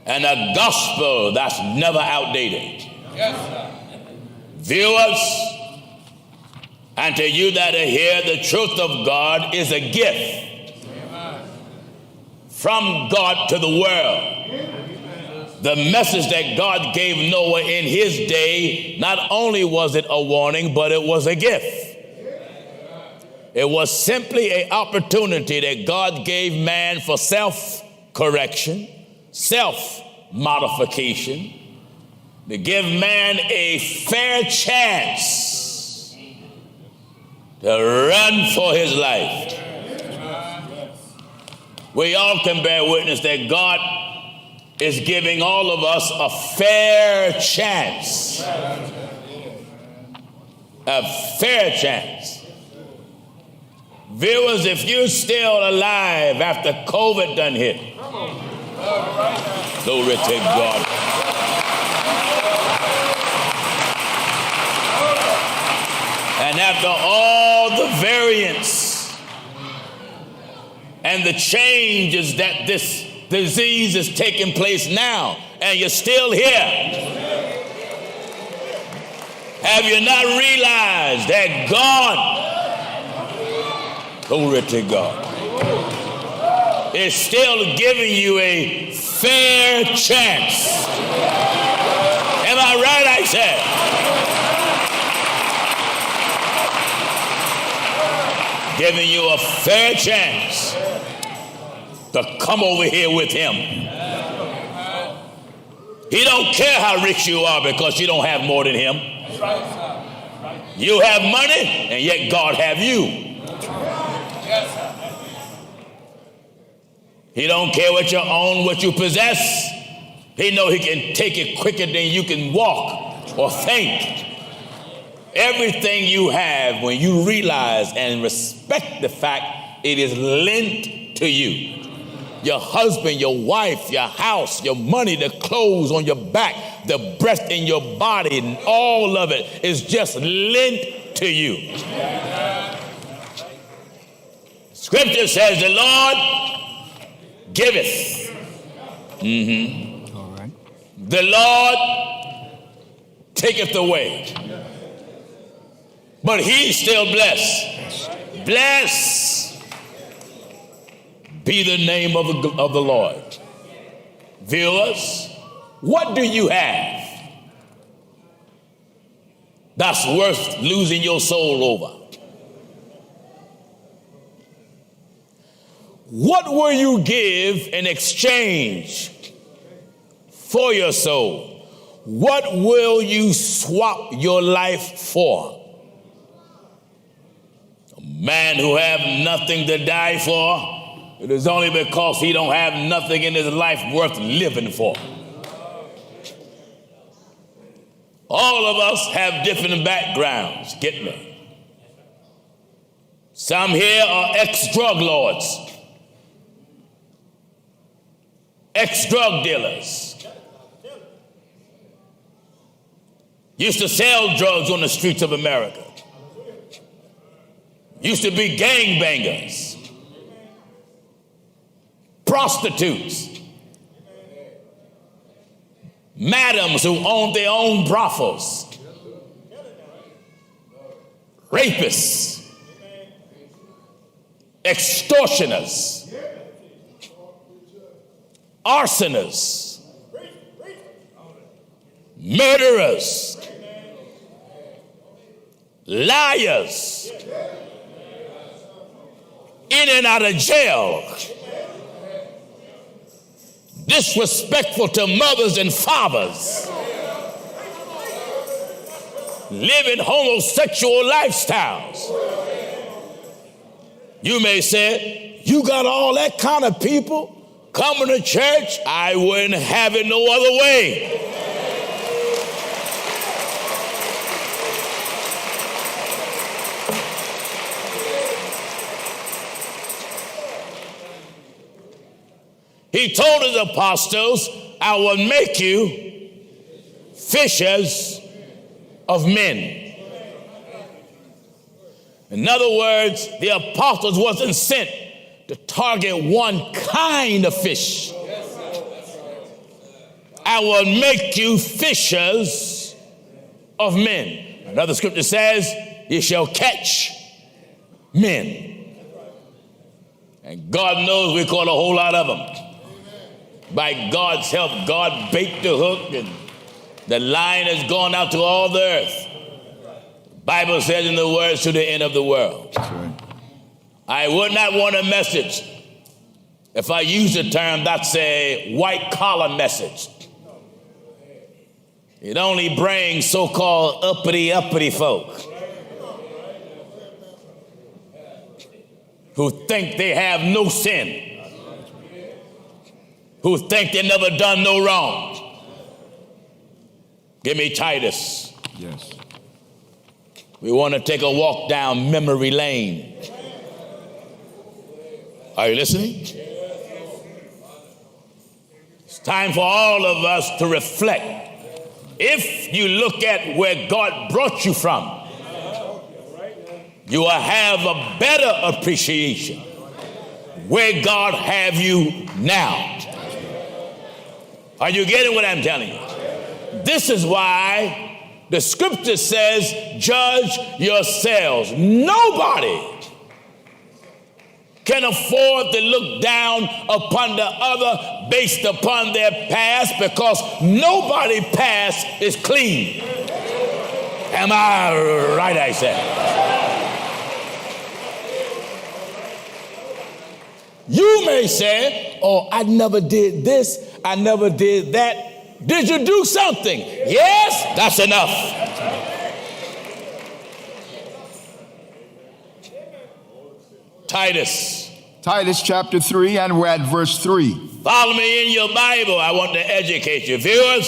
and a gospel that's never outdated. Yes, sir. Viewers, and to you that are here, the truth of God is a gift from God to the world. The message that God gave Noah in his day, not only was it a warning, but it was a gift. It was simply an opportunity that God gave man for self-correction, self-modification, to give man a fair chance to run for his life. We all can bear witness that God is giving all of us a fair chance. A fair chance. Viewers, if you're still alive after COVID done hit, glory to God. And after all the variants and the changes that this disease is taking place now, and you're still here, have you not realized that God, glory to God, is still giving you a fair chance? Am I right, I said? Giving you a fair chance to come over here with him. He don't care how rich you are because you don't have more than him. You have money and yet God have you. He don't care what you own, what you possess. He know he can take it quicker than you can walk or think. Everything you have, when you realize and respect the fact it is lent to you. Your husband, your wife, your house, your money, the clothes on your back, the breath in your body, and all of it is just lent to you. Scripture says the Lord giveth. All right. The Lord taketh away. But he's still blessed. Blessed be the name of the Lord. Viewers, what do you have that's worth losing your soul over? What will you give in exchange for your soul? What will you swap your life for? A man who have nothing to die for, it is only because he don't have nothing in his life worth living for. All of us have different backgrounds, get me? Some here are ex-drug lords, ex-drug dealers. Used to sell drugs on the streets of America. Used to be gangbangers. Prostitutes. Madams who owned their own brothels. Rapists. Extortioners. Arsoners. Murderers. Liars. In and out of jail. Disrespectful to mothers and fathers. Living homosexual lifestyles. You may say, you got all that kind of people coming to church? I wouldn't have it no other way. He told his apostles, I will make you fishers of men. In other words, the apostles wasn't sent to target one kind of fish. I will make you fishers of men. Another scripture says, you shall catch men. And God knows we caught a whole lot of them. By God's help, God baked the hook and the line has gone out to all the earth. The Bible says in the words, to the end of the world. That's right. I would not want a message if I use the term that's a white collar message. It only brings so-called uppity folk who think they have no sin, who think they never done no wrong. Give me Titus. Yes. We want to take a walk down memory lane. Are you listening? It's time for all of us to reflect. If you look at where God brought you from, you will have a better appreciation where God have you now. Are you getting what I'm telling you? This is why the scripture says, judge yourselves. Nobody can afford to look down upon the other based upon their past, because nobody's past is clean. Am I right, I said? You may say, oh, I never did this, I never did that. Did you do something? Yes, that's enough. Titus chapter 3, and we're at verse 3. Follow me in your Bible. I want to educate you. Viewers,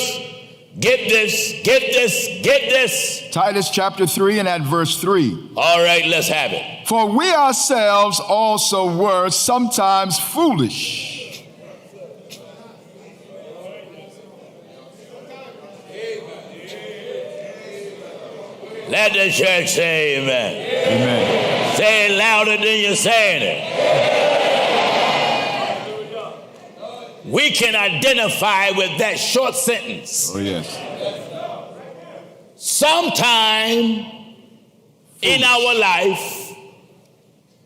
get this, get this, get this. Titus chapter 3 and at verse 3. All right, let's have it. For we ourselves also were sometimes foolish. Let the church say amen. Amen. Say it louder than you're saying it. We can identify with that short sentence. Oh, yes. Sometime in our life,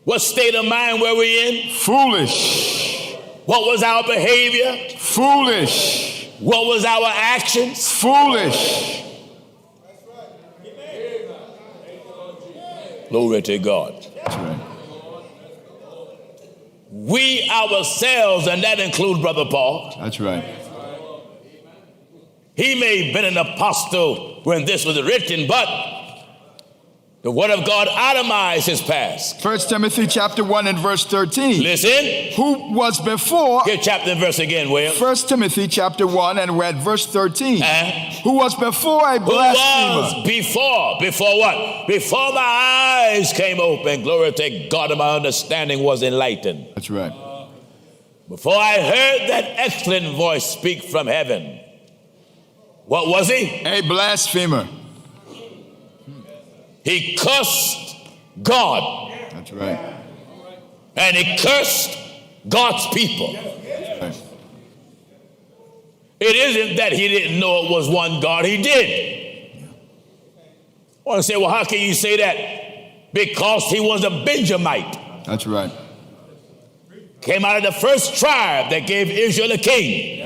what state of mind were we in? Foolish. What was our behavior? Foolish. What was our actions? Foolish. Glory to God. That's right. We ourselves, and that includes Brother Paul. That's right. He may have been an apostle when this was written, but the Word of God itemized his past. 1 Timothy chapter 1 and verse 13. Listen. Who was before... Get chapter and verse again, William. 1 Timothy chapter 1 and we're at verse 13. Who was before a blasphemer. Who was before? Before what? Before my eyes came open. Glory to God, and my understanding was enlightened. That's right. Before I heard that excellent voice speak from heaven. What was he? A blasphemer. He cursed God. That's right. And he cursed God's people. Right. It isn't that he didn't know it was one God. He did. I want to say, well, how can you say that? Because he was a Benjamite. That's right. Came out of the first tribe that gave Israel a king.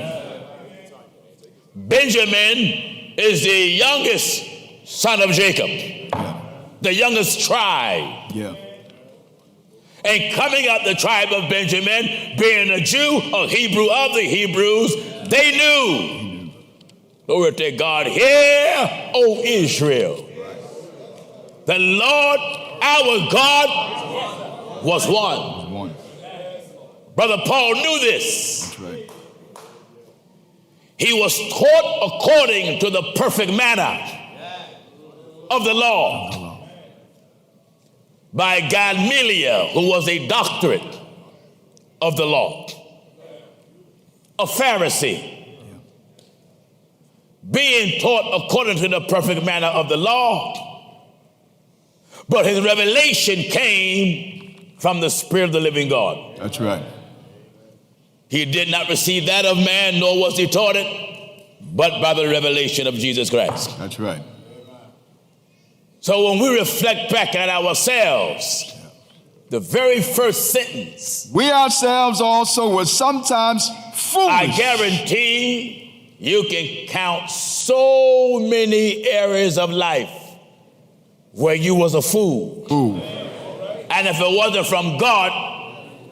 Benjamin is the youngest son of Jacob. The youngest tribe. Yeah. And coming out the tribe of Benjamin, being a Jew, a Hebrew of the Hebrews, they knew. Glory to God. Hear, O Israel. The Lord our God was one. Brother Paul knew this. That's right. He was taught according to the perfect manner of the law by Gamaliel, who was a doctorate of the law, a Pharisee, being taught according to the perfect manner of the law, but his revelation came from the Spirit of the living God. That's right. He did not receive that of man, nor was he taught it but by the revelation of Jesus Christ. That's right. So when we reflect back on ourselves, the very first sentence, we ourselves also were sometimes foolish. I guarantee you can count so many areas of life where you was a fool. Ooh. And if it wasn't from God,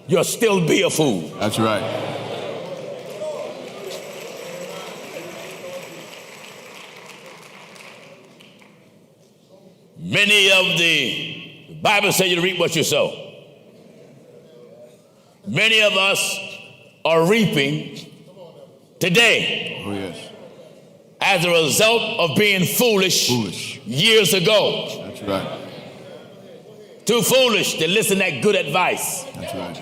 you'll still be a fool. That's right. Many of the Bible says you to reap what you sow. Many of us are reaping today as a result of being foolish years ago. That's right. Too foolish to listen to good advice. That's right.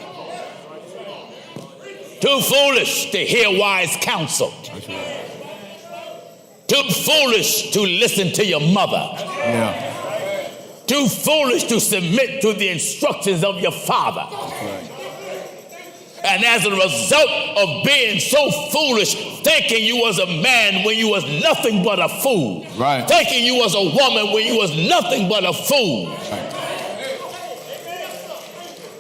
Too foolish to hear wise counsel. That's right. Too foolish to listen to your mother. Yeah. Too foolish to submit to the instructions of your father. That's right. And as a result of being so foolish, thinking you was a man when you was nothing but a fool. Right. Thinking you was a woman when you was nothing but a fool. Right.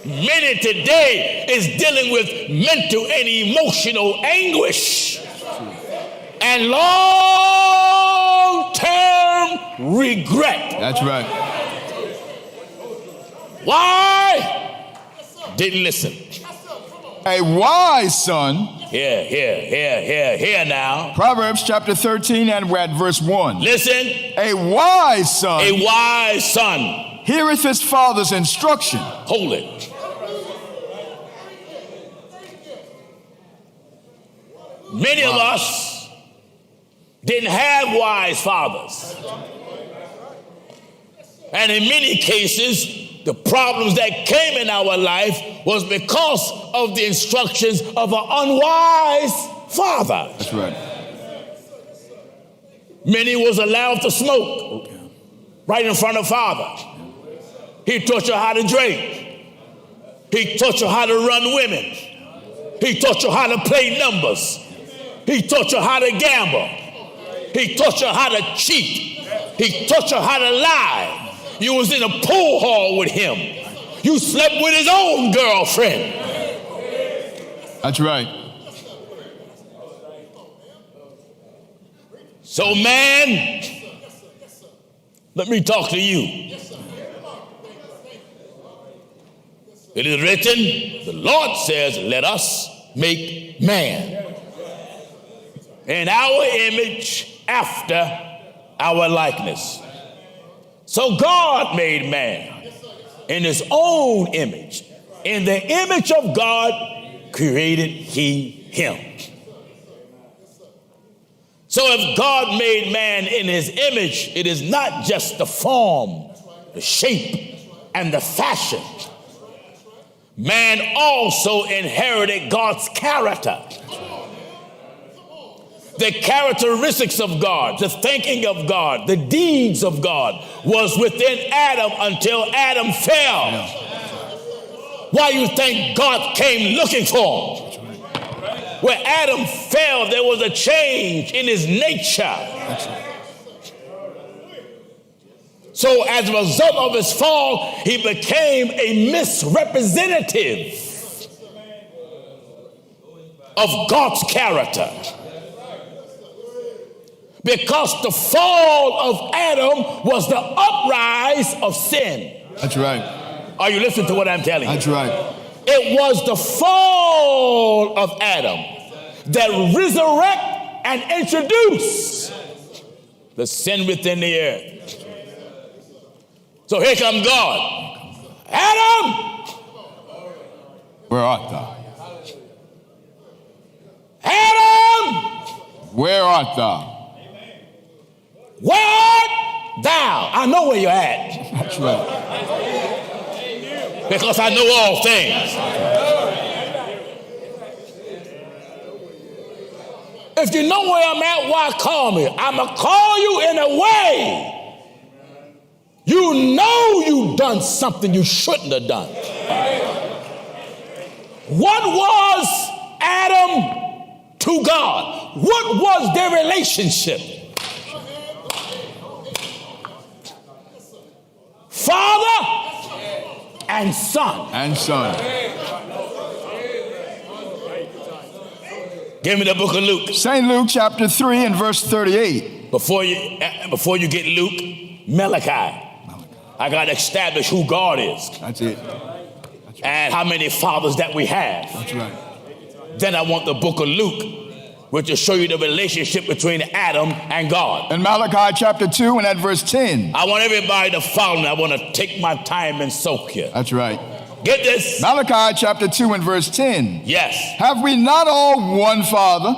Many today is dealing with mental and emotional anguish and long-term regret. That's right. Why? Didn't listen. A wise son. Here now. Proverbs chapter 13 and we're at verse 1. Listen. A wise son. A wise son. Heareth his father's instruction. Hold it. Many of us didn't have wise fathers. And in many cases, the problems that came in our life was because of the instructions of an unwise father. That's right. Many was allowed to smoke right in front of father. He taught you how to drink. He taught you how to run women. He taught you how to play numbers. He taught you how to gamble. He taught you how to cheat. He taught you how to lie. You was in a pool hall with him. You slept with his own girlfriend. That's right. So man, let me talk to you. It is written, the Lord says, let us make man in our image after our likeness. So God made man in his own image. In the image of God created he him. So if God made man in his image, it is not just the form, the shape, and the fashion. Man also inherited God's character. The characteristics of God, the thinking of God, the deeds of God was within Adam until Adam fell. Why you think God came looking for him? Where Adam fell, there was a change in his nature. So as a result of his fall, he became a misrepresentative of God's character. Because the fall of Adam was the uprise of sin. That's right. Are you listening to what I'm telling you? That's right. It was the fall of Adam that resurrect and introduce the sin within the earth. So here comes God. Adam! Where art thou? Adam! Where art thou? Where art thou? I know where you're at. That's right. Because I know all things. If you know where I'm at, why call me? I'm going to call you in a way you know you've done something you shouldn't have done. What was Adam to God. What was their relationship? Father and son. And son. Give me the book of Luke. St. Luke chapter 3 and verse 38. Before you get Luke, Malachi. I got to establish who God is. That's it. And how many fathers that we have. That's right. Then I want the book of Luke, which will show you the relationship between Adam and God. In Malachi chapter 2 and at verse 10. I want everybody to follow me. I want to take my time and soak here. That's right. Get this. Malachi chapter 2 and verse 10. Yes. Have we not all one Father?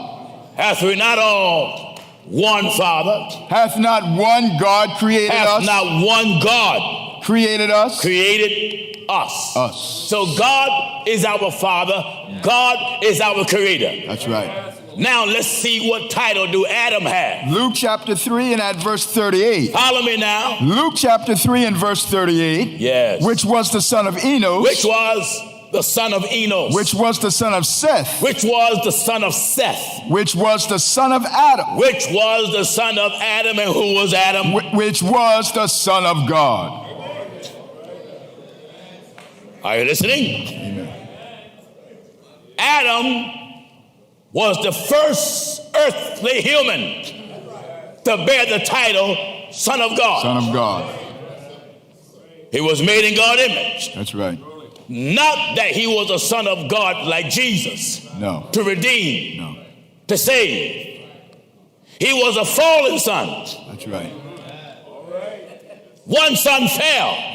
Hath we not all one Father? Hath not one God created us? Hath not one God created us? Created us. Us. So God is our Father. God is our Creator. That's right. Now let's see what title do Adam have. Luke chapter 3 and at verse 38. Follow me now. Luke chapter 3 and verse 38. Yes. Which was the son of Enos. Which was the son of Enos. Which was the son of Seth. Which was the son of Seth. Which was the son of Adam. Which was the son of Adam. And who was Adam? Which was the son of God. Are you listening? Amen. Adam was the first earthly human to bear the title Son of God. Son of God. He was made in God's image. That's right. Not that he was a son of God like Jesus. No. To redeem. No. To save. He was a fallen son. That's right. One son fell.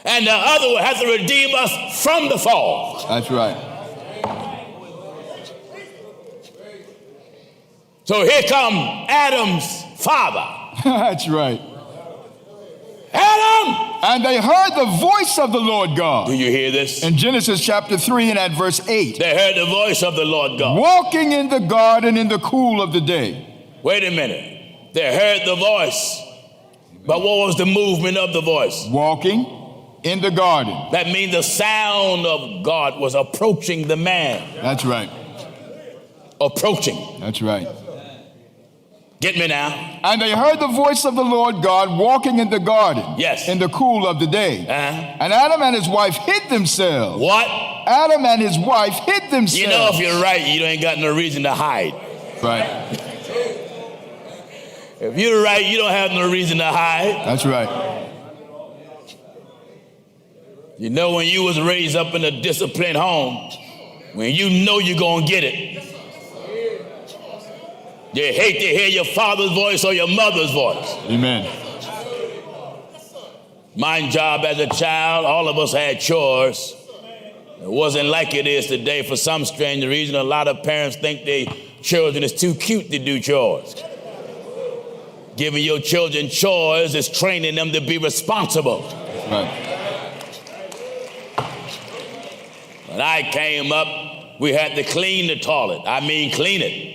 And the other one has to redeem us from the fall. That's right. So here come Adam's father. That's right. Adam! And they heard the voice of the Lord God. Do you hear this? In Genesis chapter 3 and at verse 8. They heard the voice of the Lord God. Walking in the garden in the cool of the day. Wait a minute. They heard the voice. But what was the movement of the voice? Walking in the garden. That means the sound of God was approaching the man. That's right. Approaching. That's right. Get me now. And they heard the voice of the Lord God walking in the garden. Yes. In the cool of the day. And Adam and his wife hid themselves. What? Adam and his wife hid themselves. You know, if you're right, you ain't got no reason to hide. Right. If you're right, you don't have no reason to hide. That's right. You know, when you was raised up in a disciplined home, when you know you're going to get it, you hate to hear your father's voice or your mother's voice. Amen. My job as a child, all of us had chores. It wasn't like it is today. For some strange reason, a lot of parents think their children is too cute to do chores. Giving your children chores is training them to be responsible. Right. When I came up, we had to clean the toilet. I mean, clean it.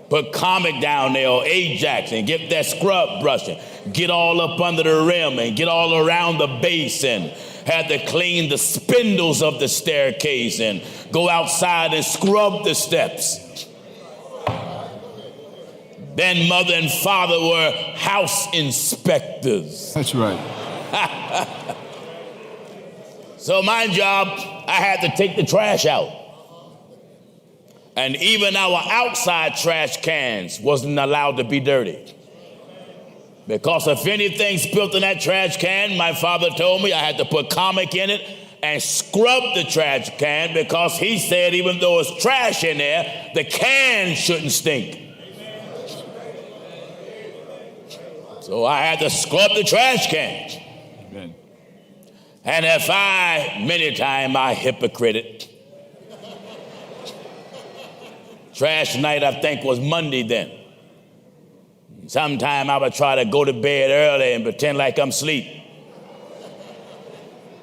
Put Comic down there or Ajax and get that scrub brush and get all up under the rim and get all around the base and had to clean the spindles of the staircase and go outside and scrub the steps. Then mother and father were house inspectors. That's right. So my job, I had to take the trash out. And even our outside trash cans wasn't allowed to be dirty. Because if anything spilled in that trash can, my father told me I had to put Comic in it and scrub the trash can because he said even though it's trash in there, the can shouldn't stink. So I had to scrub the trash can. Amen. And if many times I hypocrited. Trash night, I think, was Monday then. Sometime I would try to go to bed early and pretend like I'm asleep.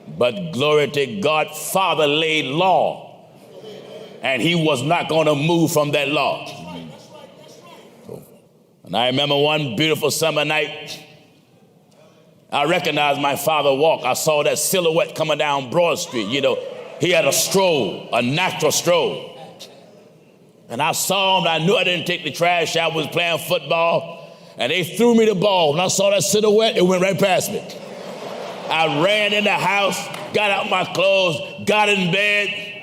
But glory to God, Father laid law. And he was not going to move from that law. And I remember one beautiful summer night, I recognized my father walk. I saw that silhouette coming down Broad Street. You know, he had a stroll, a natural stroll. And I saw them. I knew I didn't take the trash out. I was playing football. And they threw me the ball. When I saw that silhouette, it went right past me. I ran in the house, got out my clothes, got in bed.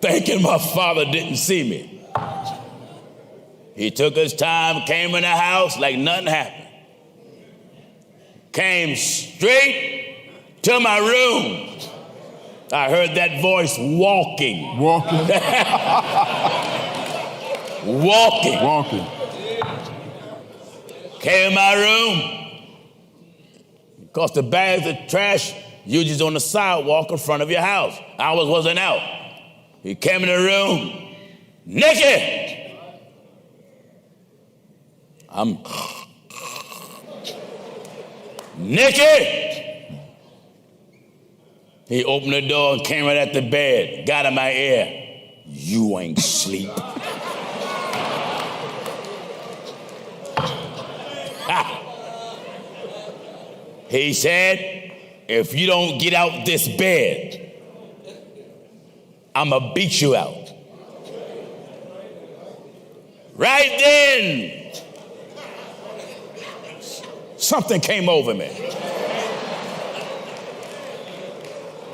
Thinking my father didn't see me. He took his time, came in the house like nothing happened. Came straight to my room. I heard that voice walking. Walking. Walking. Came in my room. Because the bags of trash usually on the sidewalk in front of your house. Ours wasn't out. He came in the room, naked. I'm naked. He opened the door and came right at the bed, got in my ear. You ain't sleep. He said, if you don't get out this bed, I'ma beat you out. Right then, something came over me.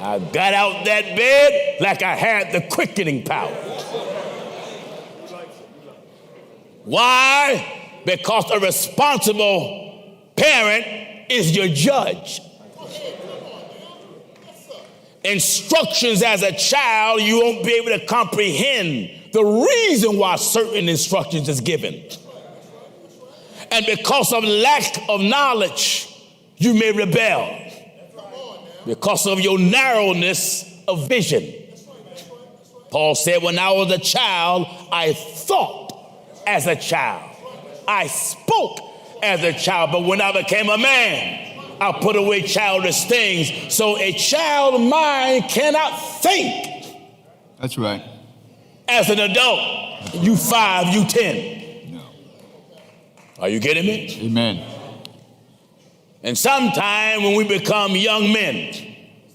I got out that bed like I had the quickening power. Why? Because a responsible parent is your judge. Instructions as a child, you won't be able to comprehend the reason why certain instructions is given. And because of lack of knowledge, you may rebel. Because of your narrowness of vision. Paul said, when I was a child, I thought as a child. I spoke as a child, but when I became a man, I put away childish things. So a child mind cannot think. That's right. As an adult, you 5, you 10. No. Are you getting me? Amen. And sometime when we become young men,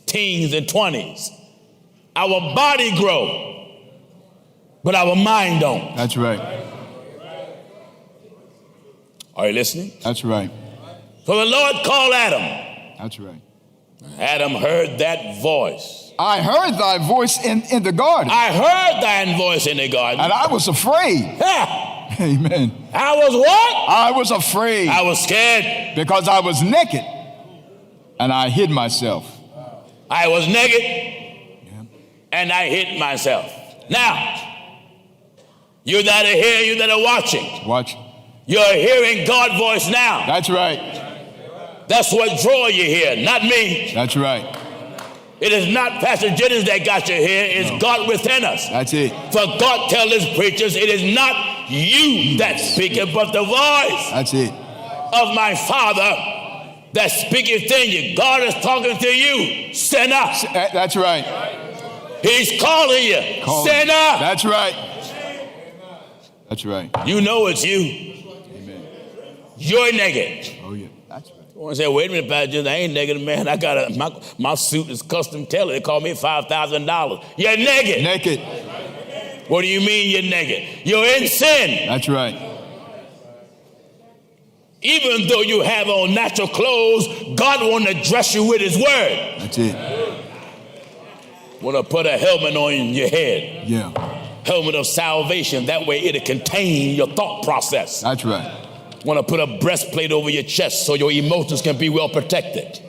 teens and 20s, our body grow, but our mind don't. That's right. Are you listening? That's right. So the Lord called Adam. That's right. Adam heard that voice. I heard thy voice in the garden. I heard thine voice in the garden. And I was afraid. Amen. I was what? I was afraid. I was scared. Because I was naked. And I hid myself. I was naked. And I hid myself. Now, you that are here, you that are watching. Watch. You're hearing God's voice now. That's right. That's what draw you here, not me. That's right. It is not Pastor Jennings that got you here. It's God within us. That's it. For God tells his preachers, it is not you that speaketh, but the voice That's it. of my Father that speaketh in you. God is talking to you. Stand up. That's right. He's calling you. Stand up. That's right. That's right. You know it's you. Amen. You're naked. Oh, yeah. That's right. I want to say, wait a minute, Pastor Jennings, I ain't naked, man. I got my suit is custom tailored. They call me $5,000. You're naked. Naked. What do you mean you're naked? You're in sin. That's right. Even though you have on natural clothes, God want to dress you with his word. That's it. Want to put a helmet on your head. Yeah. Helmet of salvation. That way it'll contain your thought process. That's right. Want to put a breastplate over your chest so your emotions can be well protected.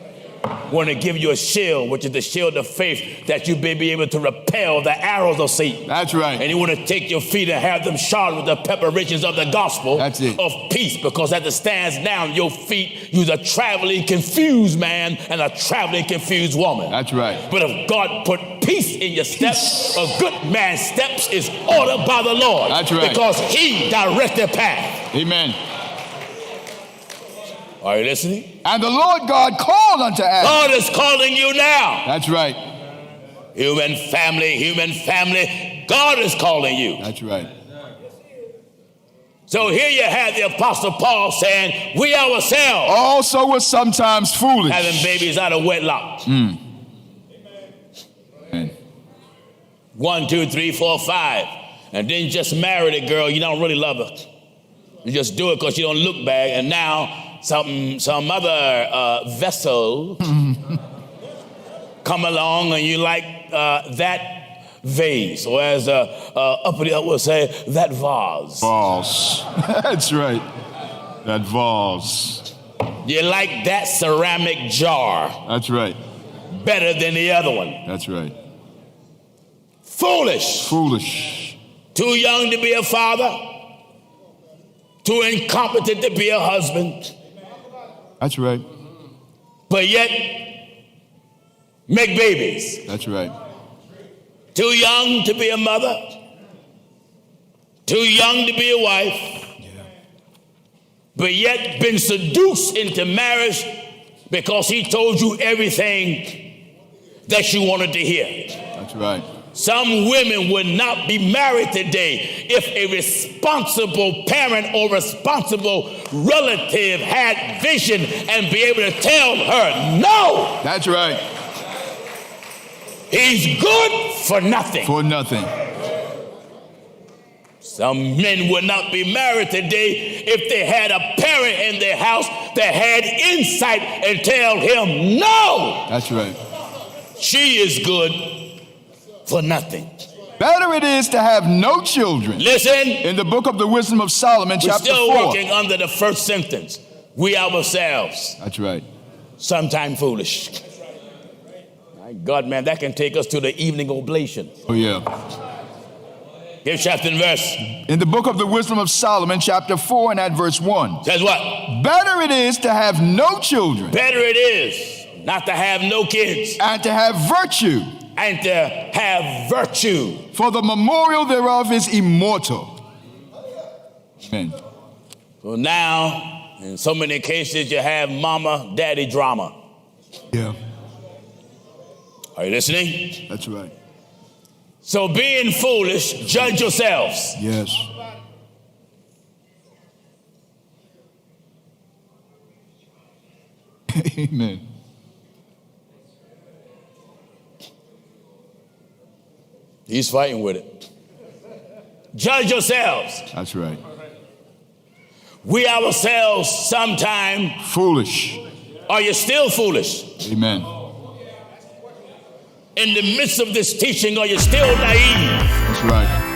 Want to give you a shield, which is the shield of faith, that you may be able to repel the arrows of Satan. That's right. And you want to take your feet and have them shod with the preparations of the gospel of peace, because as it stands now, your feet, you're a traveling confused man and a traveling confused woman. That's right. But if God put peace in your steps, a good man's steps is ordered by the Lord. That's right. Because he directs the path. Amen. Are you listening? And the Lord God called unto Adam. God is calling you now. That's right. Human family, God is calling you. That's right. So here you have the Apostle Paul saying, we ourselves also were sometimes foolish. having babies out of wedlock. 1, 2, 3, 4, 5. And then just marry the girl. You don't really love her. You just do it because you don't look bad. And now some other vessel come along and you like that vase. Or as uppity up will say, that vase. Vase. That's right. That vase. You like that ceramic jar. That's right. Better than the other one. That's right. Foolish. Foolish. Too young to be a father. Too incompetent to be a husband. That's right. But yet, make babies. That's right. Too young to be a mother. Too young to be a wife. Yeah. But yet been seduced into marriage because he told you everything that you wanted to hear. That's right. Some women would not be married today if a responsible parent or responsible relative had vision and be able to tell her, no. That's right. He's good for nothing. For nothing. Some men would not be married today if they had a parent in their house that had insight and tell him, no. That's right. She is good for nothing. Better it is to have no children. Listen. In the book of the Wisdom of Solomon, We're chapter still 4. working under the first sentence. We ourselves. That's right. Sometimes foolish. My God, man, that can take us to the evening oblation. Oh, yeah. Give chapter and verse. In the book of the Wisdom of Solomon, chapter 4 and at verse 1. Says what? Better it is to have no children. Better it is not to have no kids. And to have virtue. And to have virtue. For the memorial thereof is immortal. Amen. So now, in so many cases, you have mama, daddy drama. Yeah. Are you listening? That's right. So being foolish, judge yourselves. Yes. Amen. He's fighting with it. Judge yourselves. That's right. We ourselves sometime foolish. Are you still foolish? Amen. In the midst of this teaching, are you still naive? That's right.